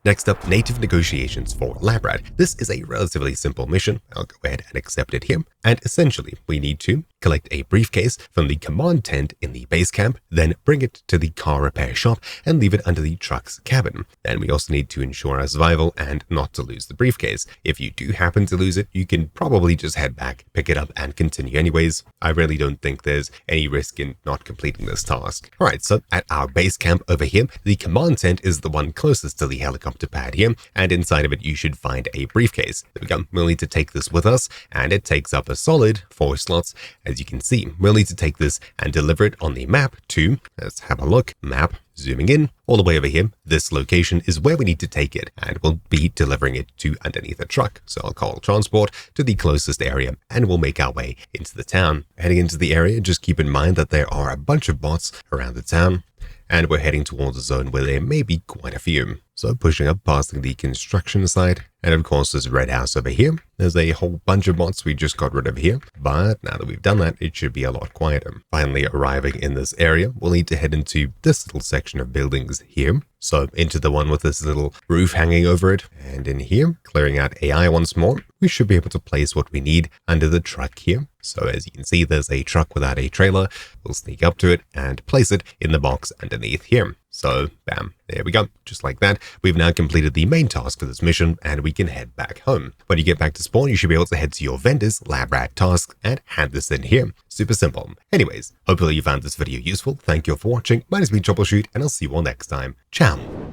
Next up, native negotiations for lab rat. This is a relatively simple mission. I'll go ahead and accept it here. And essentially, we need to collect a briefcase from the command tent in the base camp, then bring it to the car repair shop and leave it under the truck's cabin. Then we also need to ensure our survival and not to lose the briefcase. If you do happen to lose it, you can probably just head back, pick it up, and continue anyways. I really don't think there's any risk in not completing this task. Alright, so at our base camp over here, the command tent is the one closest to the helicopter pad here, and inside of it you should find a briefcase. There we go. We'll need to take this with us, and it takes up a solid 4 slots. As you can see, we'll need to take this and deliver it on the map to, let's have a look, map, zooming in, all the way over here. This location is where we need to take it, and we'll be delivering it to underneath a truck. So I'll call transport to the closest area, and we'll make our way into the town. Heading into the area, just keep in mind that there are a bunch of bots around the town, and we're heading towards a zone where there may be quite a few. So pushing up past the construction site, and of course this red house over here. There's a whole bunch of bots we just got rid of here, but now that we've done that, it should be a lot quieter. Finally arriving in this area, we'll need to head into this little section of buildings here. So into the one with this little roof hanging over it, and in here, clearing out AI once more, we should be able to place what we need under the truck here. So as you can see, there's a truck without a trailer. We'll sneak up to it and place it in the box underneath here. So, bam, there we go. Just like that, we've now completed the main task for this mission, and we can head back home. When you get back to spawn, you should be able to head to your vendor's lab rat task and hand this in here. Super simple. Anyways, hopefully you found this video useful. Thank you for watching. My name has been Troubleshoot, and I'll see you all next time. Ciao.